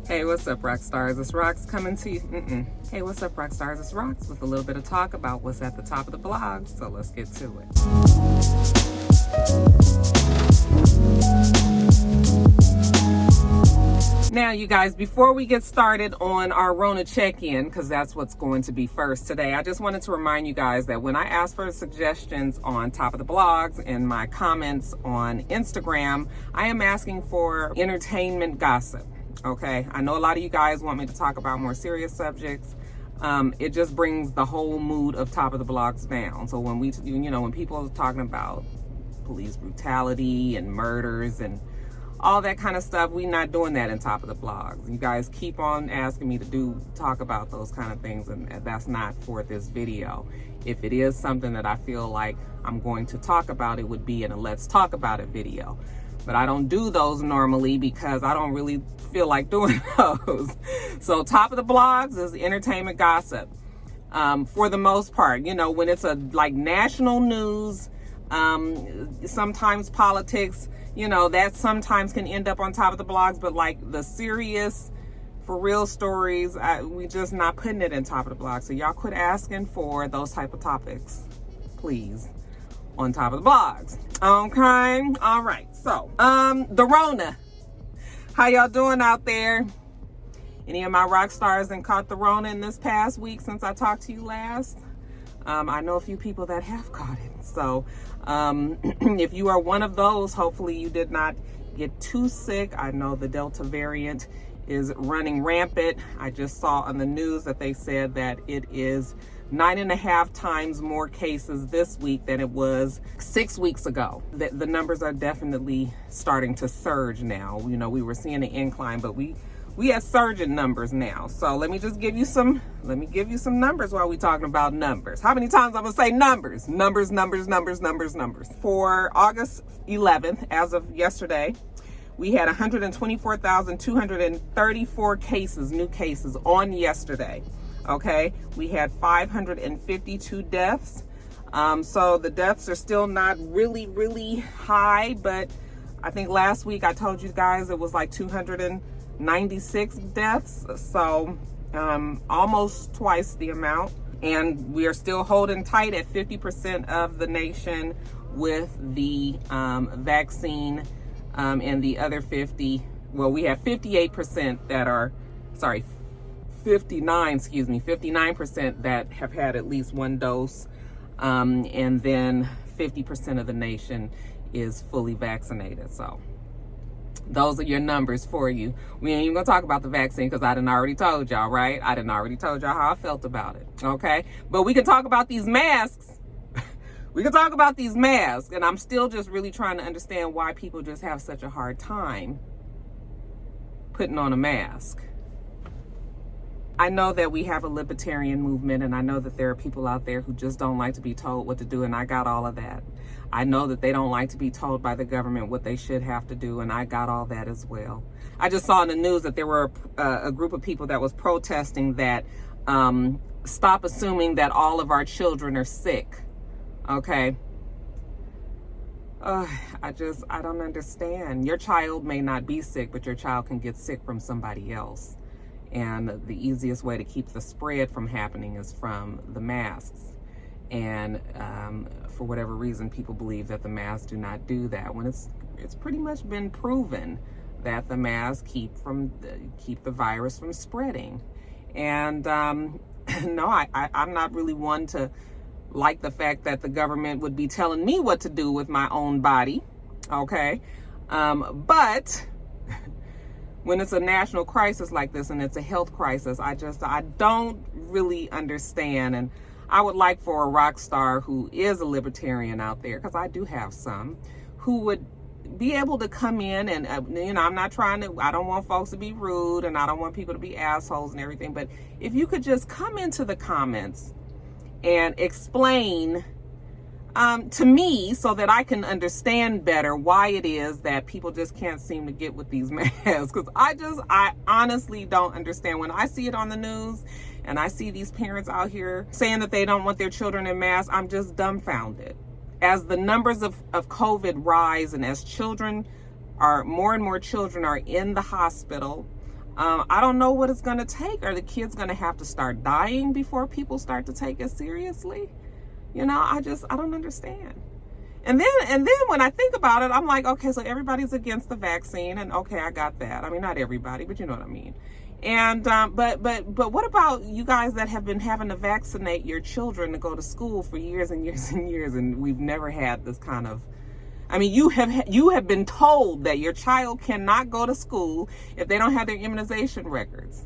Hey, what's up, rock stars? It's Rox coming to you. Hey, what's up, rock stars? It's Rox with a little bit of talk about what's at the top of the blogs. So let's get to it. Now, you guys, before we get started on our Rona check-in, because that's what's going to be first today, I just wanted to remind you guys that when I ask for suggestions on top of the blogs and my comments on Instagram, I am asking for entertainment gossip. Okay, I know a lot of you guys want me to talk about more serious subjects. It just brings the whole mood of top of the blogs down. So when when people are talking about police brutality and murders and all that kind of stuff, we're not doing that in top of the blogs. You guys keep on asking me to talk about those kind of things, and that's not for this video. If it is something that I feel like I'm going to talk about, it would be in a Let's Talk About It video. But I don't do those normally because I don't really feel like doing those. So top of the blogs is entertainment gossip. For the most part, when it's like national news, sometimes politics, that sometimes can end up on top of the blogs, but like the serious, for real stories, we just not putting it in top of the blogs. So y'all quit asking for those type of topics, please, on top of the blogs. Okay, all right. So, the Rona. How y'all doing out there? Any of my rock stars that caught the Rona in this past week since I talked to you last? I know a few people that have caught it. So, if you are one of those, hopefully you did not get too sick. I know the Delta variant is running rampant. I just saw on the news that they said that it is 9.5 times more cases this week than it was 6 weeks ago. The numbers are definitely starting to surge now. We were seeing an incline, but we have surging numbers now. So let me give you some numbers while we're talking about numbers. How many times I'm gonna say numbers? Numbers. For August 11th, as of yesterday, we had 124,234 new cases on yesterday. Okay, we had 552 deaths. So the deaths are still not really high, but I think last week I told you guys it was like 296 deaths. So almost twice the amount. And we are still holding tight at 50% of the nation with the vaccine, and the other 59% that have had at least one dose, and then 50% of the nation is fully vaccinated. So those are your numbers for you. We ain't even gonna talk about the vaccine because I done already told y'all, right? I done already told y'all how I felt about it, okay? But we can talk about these masks. We can talk about these masks, and I'm still just really trying to understand why people just have such a hard time putting on a mask. I know that we have a libertarian movement, and I know that there are people out there who just don't like to be told what to do, and I got all of that. I know that they don't like to be told by the government what they should have to do, and I got all that as well. I just saw in the news that there were a group of people that was protesting that stop assuming that all of our children are sick. Okay. I don't understand. Your child may not be sick, but your child can get sick from somebody else. And the easiest way to keep the spread from happening is from the masks. And for whatever reason, people believe that the masks do not do that, when it's pretty much been proven that the masks keep the virus from spreading. And no, I'm not really one to like the fact that the government would be telling me what to do with my own body. Okay, but when it's a national crisis like this and it's a health crisis, I don't really understand. And I would like for a rock star who is a libertarian out there, because I do have some, who would be able to come in and, I don't want folks to be rude, and I don't want people to be assholes and everything, but if you could just come into the comments and explain to me so that I can understand better why it is that people just can't seem to get with these masks. Because I honestly don't understand. When I see it on the news and I see these parents out here saying that they don't want their children in masks, I'm just dumbfounded. As the numbers of COVID rise, and as more and more children are in the hospital, I don't know what it's going to take. Are the kids going to have to start dying before people start to take it seriously? You know, I don't understand. And then when I think about it, I'm like, okay, so everybody's against the vaccine, and okay, I got that. I mean, not everybody, but you know what I mean. And but what about you guys that have been having to vaccinate your children to go to school for years and years and years, and we've never had this kind of, I mean, you have been told that your child cannot go to school if they don't have their immunization records.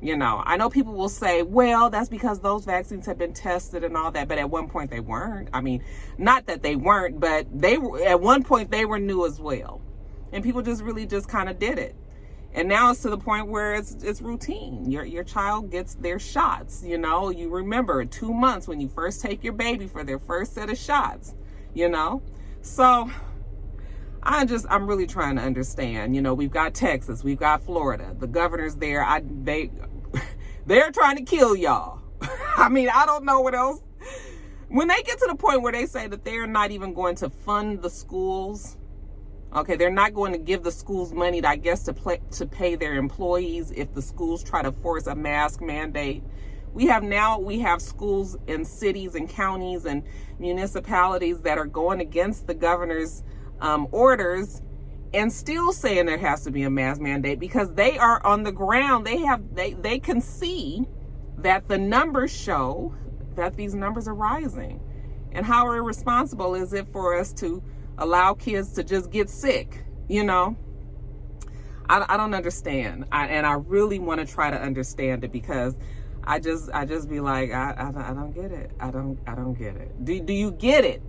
You know, I know people will say, well, that's because those vaccines have been tested and all that, but at one point they weren't. I mean, not that they weren't, but they were, at one point they were new as well. And people just really just kind of did it. And now it's to the point where it's routine. Your child gets their shots. You know, you remember 2 months when you first take your baby for their first set of shots, you know. So I'm really trying to understand. You know, we've got Texas, we've got Florida, the governors there, they're trying to kill y'all. I mean, I don't know what else. When they get to the point where they say that they're not even going to fund the schools, okay, they're not going to give the schools money, I guess, to pay their employees if the schools try to force a mask mandate. We have schools in cities and counties and municipalities that are going against the governor's orders and still saying there has to be a mask mandate because they are on the ground. They can see that the numbers show that these numbers are rising. And how irresponsible is it for us to allow kids to just get sick? You know, I don't understand. And I really want to try to understand it because I just be like, I don't get it. I don't get it. Do you get it?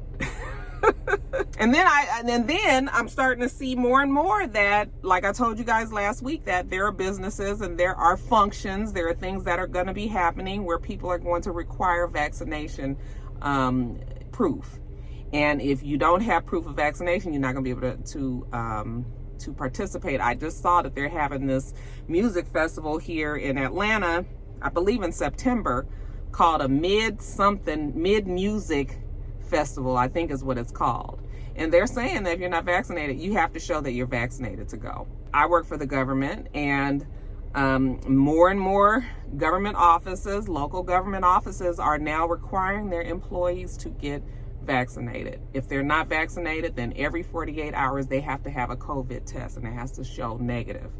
And then I'm starting to see more and more that, like I told you guys last week, that there are businesses and there are functions, there are things that are going to be happening where people are going to require vaccination proof. And if you don't have proof of vaccination, you're not going to be able to participate. I just saw that they're having this music festival here in Atlanta, I believe in September, called a mid-music festival, I think is what it's called. And they're saying that if you're not vaccinated, you have to show that you're vaccinated to go. I work for the government, and more and more government offices, local government offices, are now requiring their employees to get vaccinated. If they're not vaccinated, then every 48 hours they have to have a COVID test, and it has to show negative.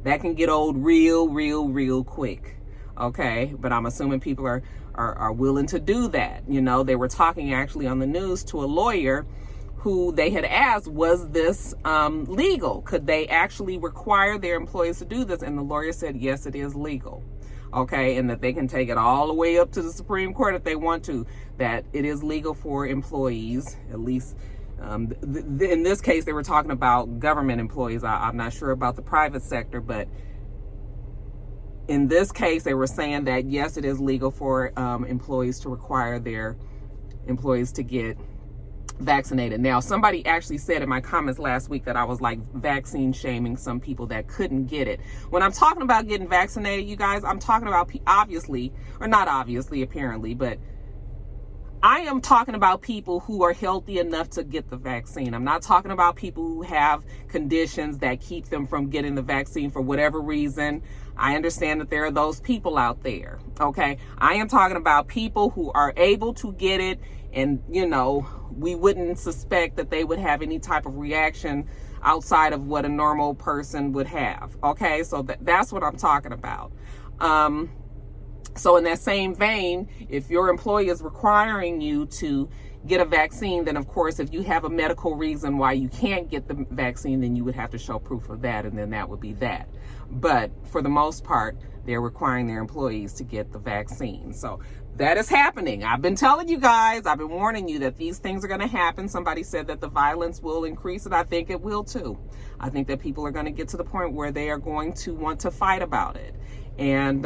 That can get old real quick. Okay, but I'm assuming people are willing to do that. You know, they were talking actually on the news to a lawyer who they had asked, was this legal? Could they actually require their employees to do this? And the lawyer said, yes, it is legal. Okay, and that they can take it all the way up to the Supreme Court if they want to, that it is legal for employees, at least in this case, they were talking about government employees. I'm not sure about the private sector, but in this case, they were saying that, yes, it is legal for employees to require their employees to get vaccinated. Now, somebody actually said in my comments last week that I was like vaccine shaming some people that couldn't get it. When I'm talking about getting vaccinated, you guys, I'm talking about obviously, or not obviously, apparently, but I am talking about people who are healthy enough to get the vaccine. I'm not talking about people who have conditions that keep them from getting the vaccine for whatever reason. I understand that there are those people out there, okay? I am talking about people who are able to get it, and, you know, we wouldn't suspect that they would have any type of reaction outside of what a normal person would have, okay? So that's what I'm talking about. So in that same vein, if your employer is requiring you to get a vaccine, then of course, if you have a medical reason why you can't get the vaccine, then you would have to show proof of that, and then that would be that. But for the most part, they're requiring their employees to get the vaccine. So that is happening. I've been telling you guys, I've been warning you that these things are going to happen. Somebody said that the violence will increase, and I think it will too. I think that people are going to get to the point where they are going to want to fight about it. And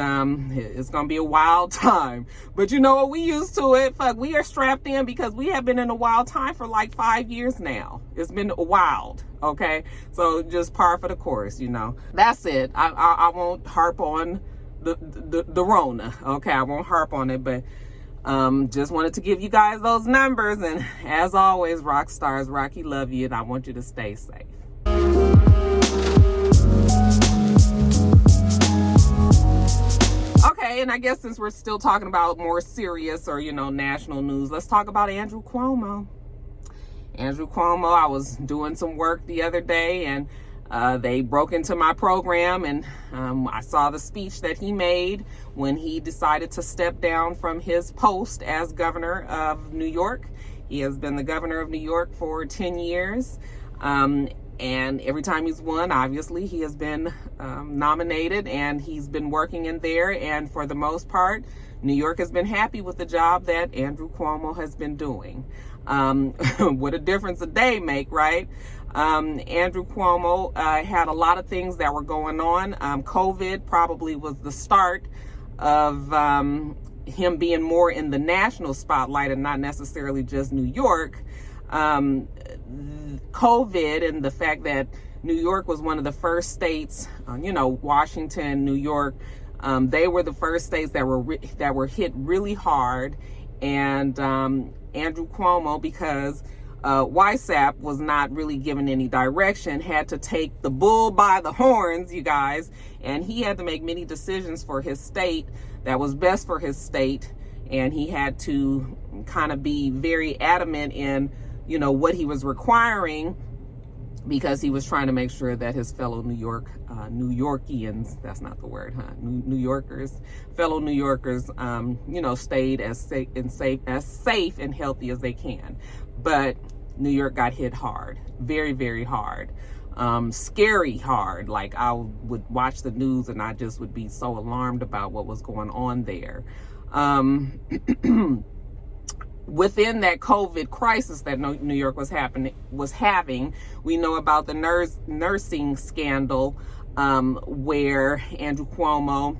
it's going to be a wild time. But you know what? We used to it. Fuck, we are strapped in because we have been in a wild time for like 5 years now. It's been wild, okay? So just par for the course, you know. That's it. I won't harp on the Rona, okay? I won't harp on it, but just wanted to give you guys those numbers. And as always, rock stars, Rocky, love you, and I want you to stay safe. then I guess since we're still talking about more serious or, national news, let's talk about Andrew Cuomo. Andrew Cuomo, I was doing some work the other day, and they broke into my program, and I saw the speech that he made when he decided to step down from his post as governor of New York. He has been the governor of New York for 10 years. And every time he's won, obviously, he has been nominated, and he's been working in there. And for the most part, New York has been happy with the job that Andrew Cuomo has been doing. What a difference a day make, right? Andrew Cuomo had a lot of things that were going on. COVID probably was the start of him being more in the national spotlight and not necessarily just New York. COVID and the fact that New York was one of the first states, Washington, New York, they were the first states that were hit really hard. And Andrew Cuomo, because YSAP was not really given any direction, had to take the bull by the horns, you guys, and he had to make many decisions for his state that was best for his state, and he had to kind of be very adamant in what he was requiring, because he was trying to make sure that his fellow Newyorkians, that's not the word, fellow New Yorkers, stayed as safe and healthy as they can. But New York got hit hard, very, very hard, scary hard. Like, I would watch the news and I just would be so alarmed about what was going on there. Within that COVID crisis that New York was having, we know about the nursing scandal, where Andrew Cuomo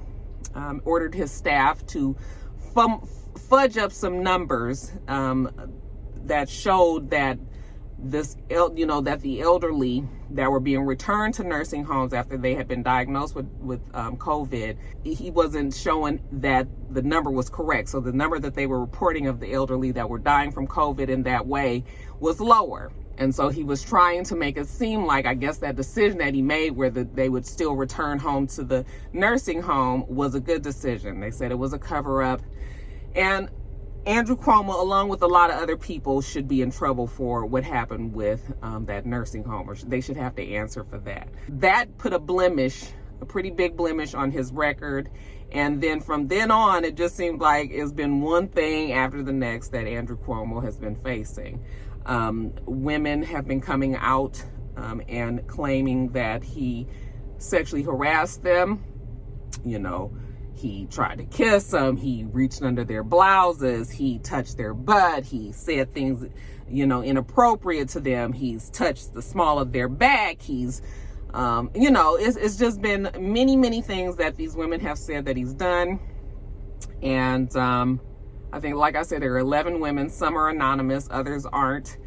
ordered his staff to fudge up some numbers that showed that that the elderly that were being returned to nursing homes after they had been diagnosed with COVID, he wasn't showing that the number was correct. So the number that they were reporting of the elderly that were dying from COVID in that way was lower. And so he was trying to make it seem like, I guess, that decision that he made where they would still return home to the nursing home was a good decision. They said it was a cover-up. And Andrew Cuomo, along with a lot of other people, should be in trouble for what happened with that nursing home, or they should have to answer for that. That put a pretty big blemish on his record. And then from then on, it just seemed like it's been one thing after the next that Andrew Cuomo has been facing. Women have been coming out and claiming that he sexually harassed them. He tried to kiss them, he reached under their blouses, he touched their butt, he said things, inappropriate to them, he's touched the small of their back, he's, it's just been many, many things that these women have said that he's done. And I think, like I said, there are 11 women, some are anonymous, others aren't,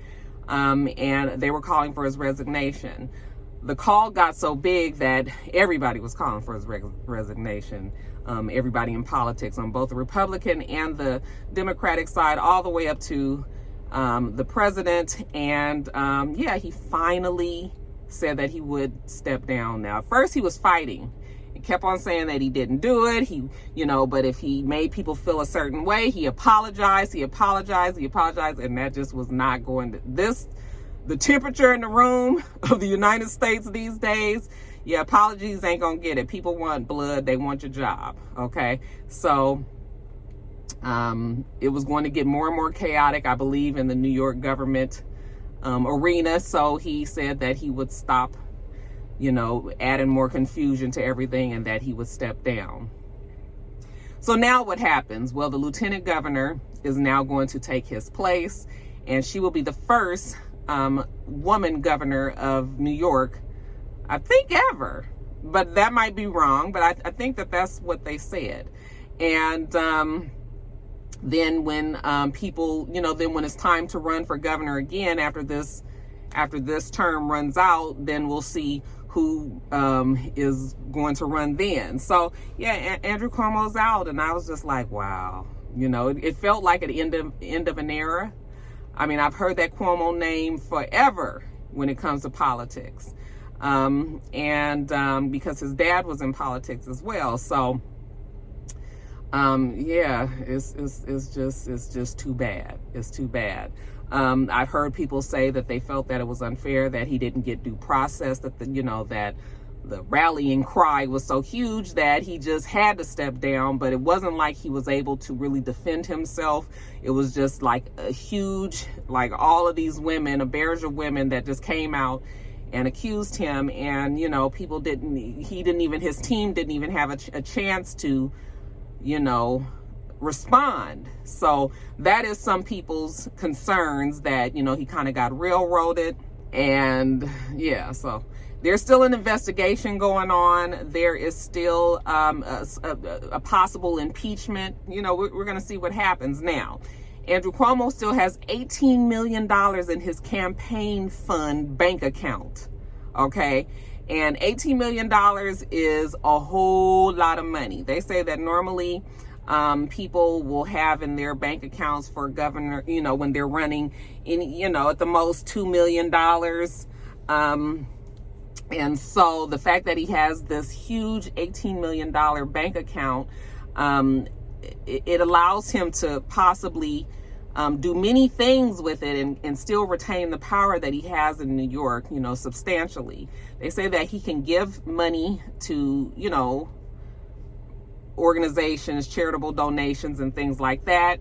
and they were calling for his resignation. The call got so big that everybody was calling for his resignation. Everybody in politics on both the Republican and the Democratic side, all the way up to the president. And he finally said that he would step down. Now, at first he was fighting. He kept on saying that he didn't do it. But if he made people feel a certain way, he apologized, and that just was not going to the temperature in the room of the United States these days. Yeah, apologies ain't gonna get it. People want blood, they want your job, okay? So it was going to get more and more chaotic, I believe, in the New York government arena. So he said that he would stop, adding more confusion to everything, and that he would step down. So now what happens? Well, the lieutenant governor is now going to take his place, and she will be the first woman governor of New York, I think, ever, but that might be wrong, but I think that that's what they said. And then when people, then when it's time to run for governor again after this term runs out, then we'll see who is going to run then. So yeah, Andrew Cuomo's out, and I was just like, wow, it felt like an end of an era. I mean, I've heard that Cuomo name forever when it comes to politics. Because his dad was in politics as well. So Yeah, it's just too bad. It's too bad. I've heard people say that they felt that it was unfair that he didn't get due process, that that the rallying cry was so huge that he just had to step down, but it wasn't like he was able to really defend himself. It was just like a huge, like all of these women, a barrage of women that just came out and accused him, and his team didn't even have a chance to respond. So that is some people's concerns, that he kind of got railroaded. And yeah, so there's still an investigation going on. There is still a possible impeachment. We're going to see what happens. Now, Andrew Cuomo still has $18 million in his campaign fund bank account. Okay. And $18 million is a whole lot of money. They say that normally people will have in their bank accounts for governor, when they're running at the most $2 million. And so the fact that he has this huge $18 million bank account, it allows him to possibly do many things with it and still retain the power that he has in New York, substantially. They say that he can give money to, organizations, charitable donations and things like that.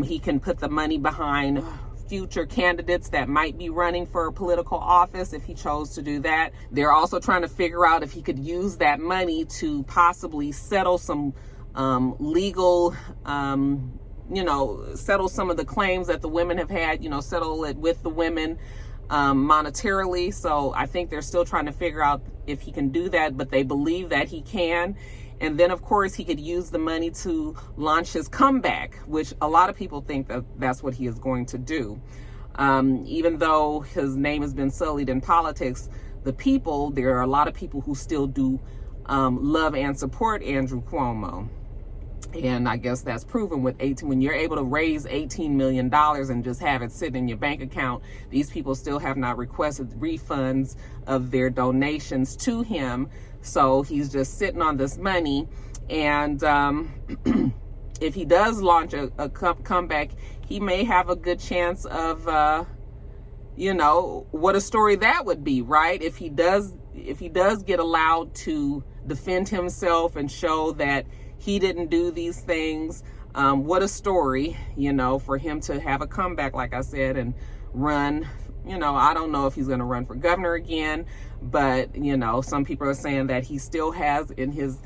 He can put the money behind future candidates that might be running for a political office if he chose to do that. They're also trying to figure out if he could use that money to possibly settle some legal, settle some of the claims that the women have had, settle it with the women monetarily. So I think they're still trying to figure out if he can do that, but they believe that he can. And then, of course, he could use the money to launch his comeback, which a lot of people think that that's what he is going to do. Even though his name has been sullied in politics, there are a lot of people who still do love and support Andrew Cuomo. And I guess that's proven with when you're able to raise $18 million and just have it sit in your bank account. These people still have not requested refunds of their donations to him. So he's just sitting on this money. And if he does launch a comeback, he may have a good chance of, what a story that would be, right? If he does get allowed to defend himself and show that he didn't do these things, what a story, for him to have a comeback, like I said, and run. I don't know if he's going to run for governor again, but some people are saying that he still has in his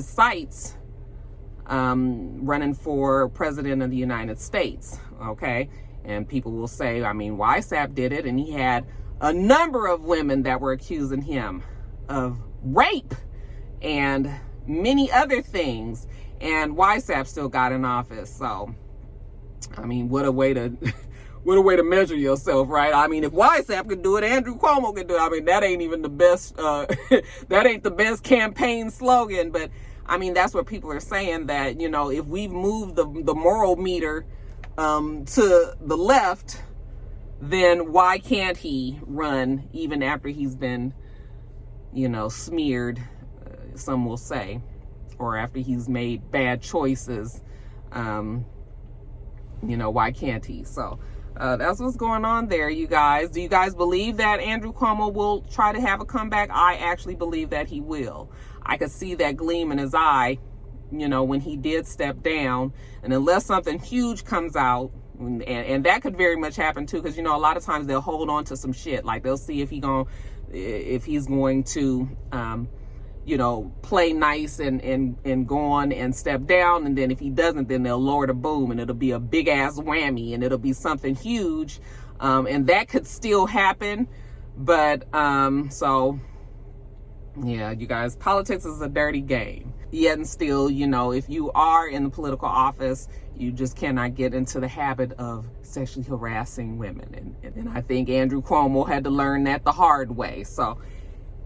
sights running for president of the United States. Okay. And people will say, YSAP did it, and he had a number of women that were accusing him of rape and many other things, and YSAP still got in office. So what a way to measure yourself, right? If YSAP could do it, Andrew Cuomo could do it. That ain't even the best, that ain't the best campaign slogan, but that's what people are saying, that, if we've moved the moral meter to the left, then why can't he run even after he's been, smeared, some will say, or after he's made bad choices, why can't he? So that's what's going on there, you guys. Do you guys believe that Andrew Cuomo will try to have a comeback? I actually believe that he will. I could see that gleam in his eye, when he did step down. And unless something huge comes out, and that could very much happen too, because a lot of times they'll hold on to some shit. Like they'll see if he's going to play nice and go on and step down. And then if he doesn't, then they'll lower the boom, and it'll be a big ass whammy, and it'll be something huge. And that could still happen. But, so yeah, you guys, politics is a dirty game. Yet and still, if you are in the political office, you just cannot get into the habit of sexually harassing women. And I think Andrew Cuomo had to learn that the hard way. So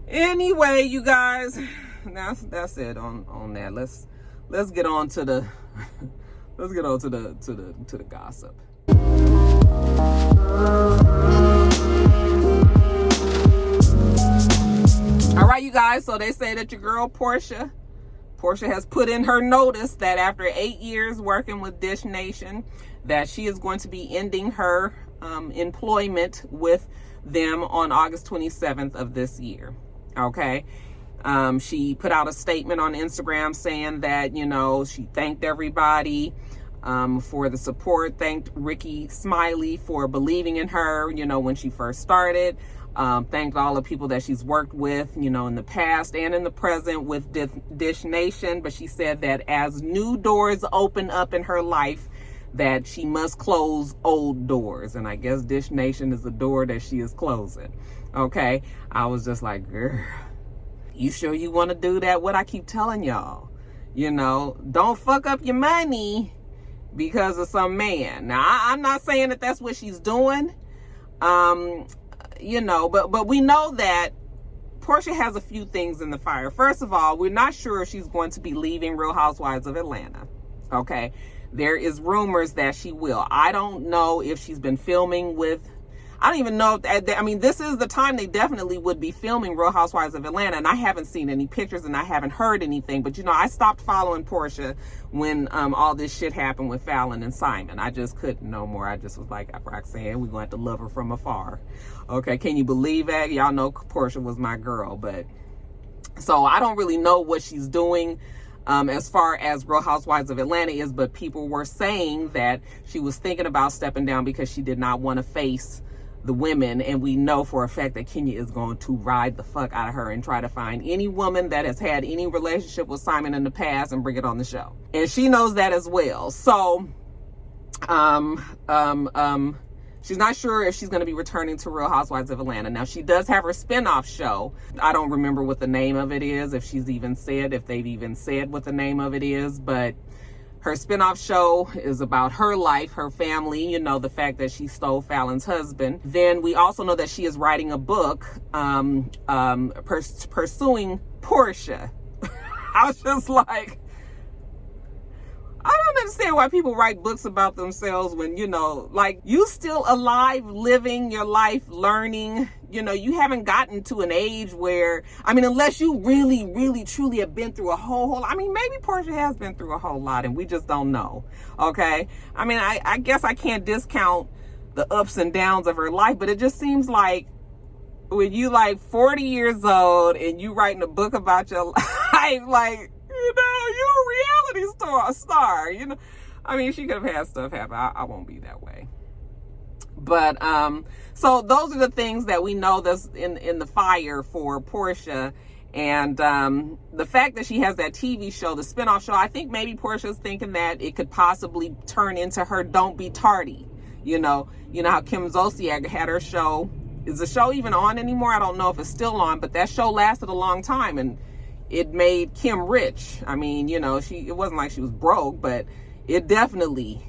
anyway, you guys, that's it on that. Let's get on to the to the gossip. All right, you guys. So they say that your girl Porsha Porsha has put in her notice that after 8 years working with Dish Nation, that she is going to be ending her employment with them on August 27th of this year. Okay. She put out a statement on Instagram saying that, you know, she thanked everybody for the support, thanked Ricky Smiley for believing in her, you know, when she first started. Thanked all the people that she's worked with, you know, in the past and in the present with Dish Nation. But she said that as new doors open up in her life, that she must close old doors. And I guess Dish Nation is the door that she is closing. Okay. I was just like, girl, you sure you want to do that? What I keep telling y'all, you know, don't fuck up your money because of some man. Now, I'm not saying that that's what she's doing. You know, but we know that Porsha has a few things in the fire. First of all, we're not sure if she's going to be leaving Real Housewives of Atlanta. Okay. There is rumors that she will. I don't know if she's been filming with, I don't even know. I mean, this is the time they definitely would be filming Real Housewives of Atlanta, and I haven't seen any pictures and I haven't heard anything. But, you know, I stopped following Porsha when all this shit happened with Fallon and Simon. I just couldn't no more. I just was like, Roxanne, we're going to have to love her from afar. Okay, can you believe that? Y'all know Porsha was my girl. But so I don't really know what she's doing as far as Real Housewives of Atlanta is, but people were saying that she was thinking about stepping down because she did not want to face the women. And we know for a fact that Kenya is going to ride the fuck out of her and try to find any woman that has had any relationship with Simon in the past and bring it on the show. And she knows that as well. So, she's not sure if she's going to be returning to Real Housewives of Atlanta. Now, she does have her spinoff show. I don't remember what the name of it is, if they've even said what the name of it is, but her spinoff show is about her life, her family, you know, the fact that she stole Fallon's husband. Then we also know that she is writing a book pursuing Porsha. I was just like, I don't understand why people write books about themselves when, you know, like, you still alive, living your life, learning, you know, you haven't gotten to an age where, I mean, unless you really, really, truly have been through a whole, I mean, maybe Porsha has been through a whole lot and we just don't know. Okay. I mean, I guess I can't discount the ups and downs of her life, but it just seems like when you like 40 years old and you writing a book about your life, like, you know, you're a reality star, you know. I mean, she could have had stuff happen. I won't be that way. But, so those are the things that we know that's in the fire for Porsha. And the fact that she has that TV show, the spinoff show, I think maybe Portia's thinking that it could possibly turn into her Don't Be Tardy. You know how Kim Zolciak had her show. Is the show even on anymore? I don't know if it's still on, but that show lasted a long time and it made Kim rich. I mean, you know, it wasn't like she was broke, but it definitely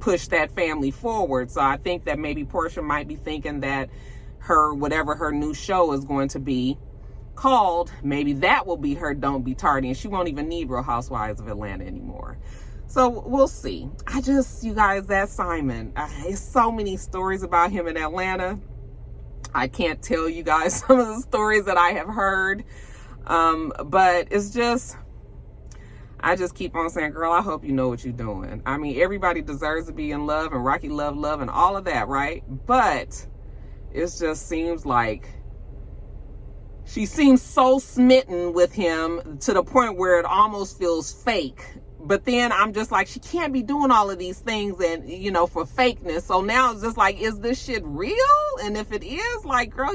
pushed that family forward. So I think that maybe Porsha might be thinking that whatever her new show is going to be called, maybe that will be her Don't Be Tardy, and she won't even need Real Housewives of Atlanta anymore. So we'll see. You guys, that Simon, there's so many stories about him in Atlanta. I can't tell you guys some of the stories that I have heard. But it's just, I just keep on saying, girl, I hope you know what you're doing. I mean, everybody deserves to be in love, and Rocky love and all of that, right? But it just seems like she seems so smitten with him to the point where it almost feels fake. But then I'm just like, she can't be doing all of these things and, you know, for fakeness. So now it's just like, is this shit real? And if it is, like, girl,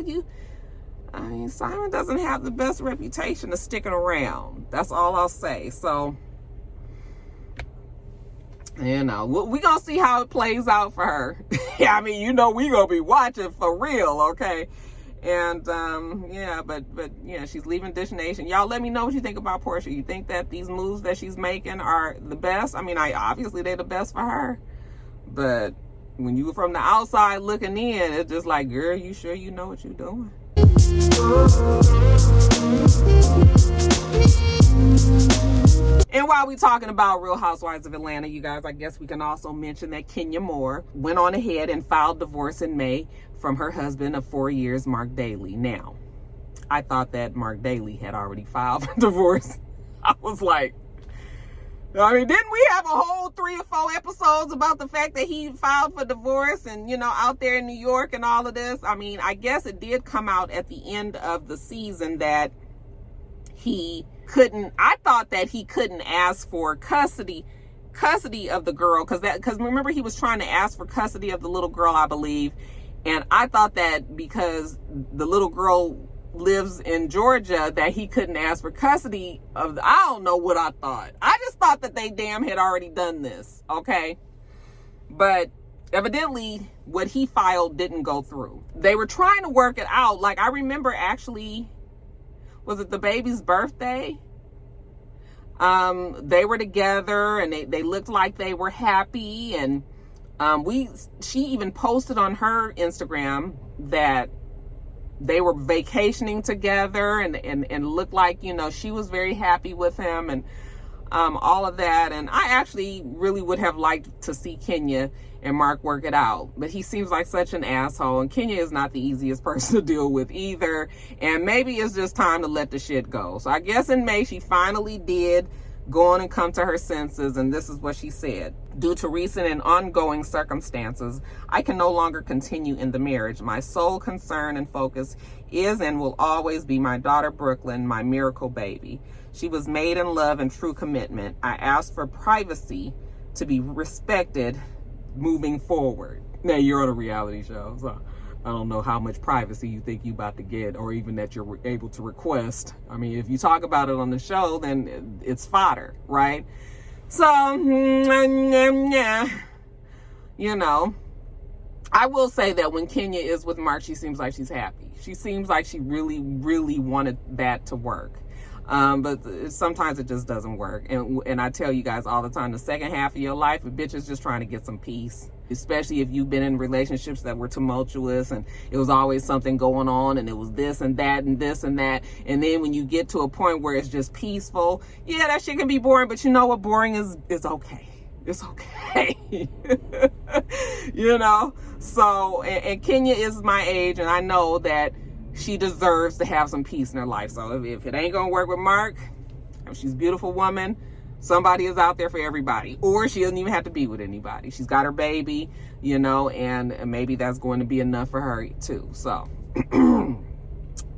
I mean, Simon doesn't have the best reputation of sticking around. That's all I'll say. So, you know, we're going to see how it plays out for her. Yeah, I mean, you know, we're going to be watching for real, okay? And, yeah, but, yeah, she's leaving Dish Nation. Y'all let me know what you think about Porsha. You think that these moves that she's making are the best? I mean, obviously they're the best for her. But when you were from the outside looking in, it's just like, girl, you sure you know what you're doing? And while we're talking about Real Housewives of Atlanta, you guys, I guess we can also mention that Kenya Moore went on ahead and filed divorce in May from her husband of 4 years, Mark Daly. Now, I thought that Mark Daly had already filed for divorce I was like, I mean, didn't we have a whole 3 or 4 episodes about the fact that he filed for divorce and, you know, out there in New York and all of this? I mean, I guess it did come out at the end of the season that he couldn't, I thought that he couldn't ask for custody of the girl, because remember, he was trying to ask for custody of the little girl, I believe. And I thought that because the little girl lives in Georgia, that he couldn't ask for custody of I don't know what I thought. I just thought that they damn had already done this, okay? But evidently what he filed didn't go through. They were trying to work it out. Like, I remember, actually, was it the baby's birthday? They were together and they looked like they were happy, and she even posted on her Instagram that they were vacationing together and looked like, you know, she was very happy with him and all of that. And I actually really would have liked to see Kenya and Mark work it out, but he seems like such an asshole, and Kenya is not the easiest person to deal with either, and maybe it's just time to let the shit go. So I guess in May she finally did go on and come to her senses, and this is what she said. Due to recent and ongoing circumstances, I can no longer continue in the marriage. My sole concern and focus is and will always be my daughter Brooklyn, my miracle baby. She was made in love and true commitment. I asked for privacy to be respected moving forward. Now, you're on a reality show, so I don't know how much privacy you think you about to get, or even that you're able to request. I mean, if you talk about it on the show, then it's fodder, right? So, yeah, you know, I will say that when Kenya is with Mark, she seems like she's happy. She seems like she really, really wanted that to work. But sometimes it just doesn't work. And I tell you guys all the time, the second half of your life, a bitch is just trying to get some peace. Especially if you've been in relationships that were tumultuous and it was always something going on and it was this and that and this and that. And then when you get to a point where it's just peaceful, yeah, that shit can be boring, but you know what? Boring is okay. It's okay. You know? So, and Kenya is my age, and I know that she deserves to have some peace in her life. So if it ain't gonna work with Mark, she's a beautiful woman. Somebody is out there for everybody, or she doesn't even have to be with anybody. She's got her baby, you know, and maybe that's going to be enough for her too. So,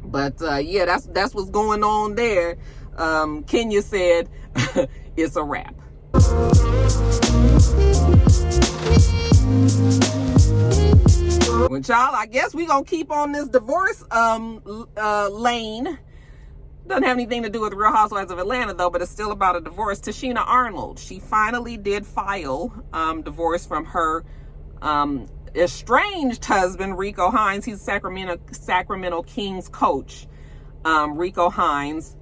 but yeah, that's what's going on there. Kenya said it's a wrap. Well, y'all, I guess we gonna keep on this divorce lane. Doesn't have anything to do with Real Housewives of Atlanta, though, but it's still about a divorce. Tashina Arnold, she finally did file divorce from her estranged husband, Rico Hines. He's Sacramento Kings coach, Rico Hines.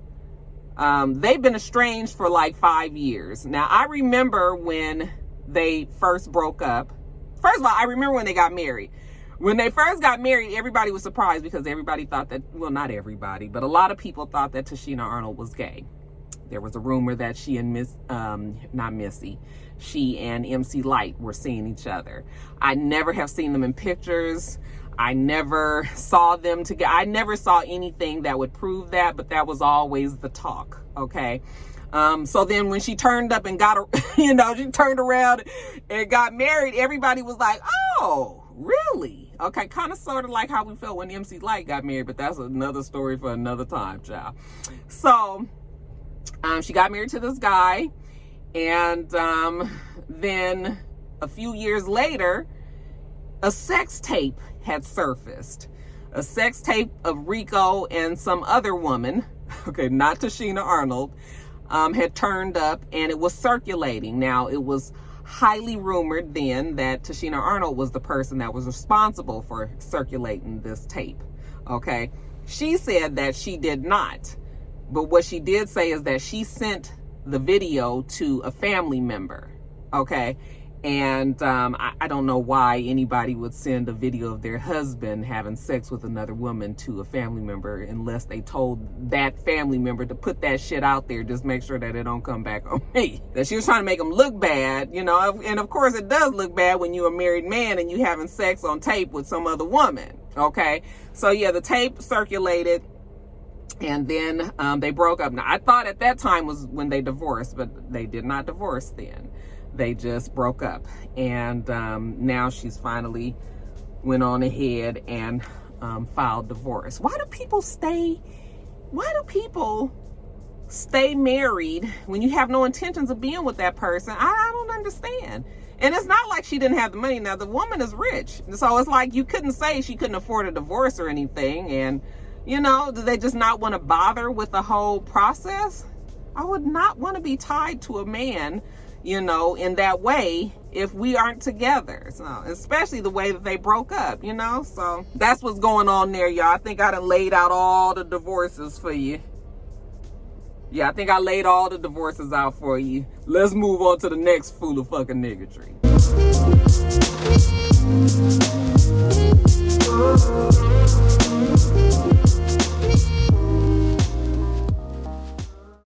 They've been estranged for like 5 years. Now, I remember when they first broke up. First of all, I remember when they got married. When they first got married, everybody was surprised because everybody thought that, well, not everybody, but a lot of people thought that Tashina Arnold was gay. There was a rumor that she and she and MC Lyte were seeing each other. I never have seen them in pictures. I never saw them together. I never saw anything that would prove that, but that was always the talk, okay? So then when she turned up and got, you know, she turned around and got married, everybody was like, oh, really? Okay, kind of sort of like how we felt when MC Lyte got married, but that's another story for another time, child. So she got married to this guy, and then a few years later, a sex tape had surfaced. A sex tape of Rico and some other woman, okay, not Tashina Arnold, had turned up, and it was circulating. Now, it was highly rumored then that Tashina Arnold was the person that was responsible for circulating this tape, okay? She said that she did not, but what she did say is that she sent the video to a family member, okay? And I don't know why anybody would send a video of their husband having sex with another woman to a family member unless they told that family member to put that shit out there. Just make sure that it don't come back on me. That she was trying to make him look bad, you know. And of course it does look bad when you're a married man and you having sex on tape with some other woman, okay? So yeah, the tape circulated. And then they broke up. Now, I thought at that time was when they divorced, but they did not divorce then. They just broke up. And now she's finally went on ahead and filed divorce. Why do people stay married when you have no intentions of being with that person? I don't understand. And it's not like she didn't have the money. Now, the woman is rich. So it's like you couldn't say she couldn't afford a divorce or anything. And, you know, do they just not want to bother with the whole process? I would not want to be tied to a man, you know, in that way if we aren't together. So, especially the way that they broke up, you know. So that's what's going on there, y'all. I think I done laid out all the divorces for you. Yeah, I think I laid all the divorces out for you. Let's move on to the next fool of fucking niggatry.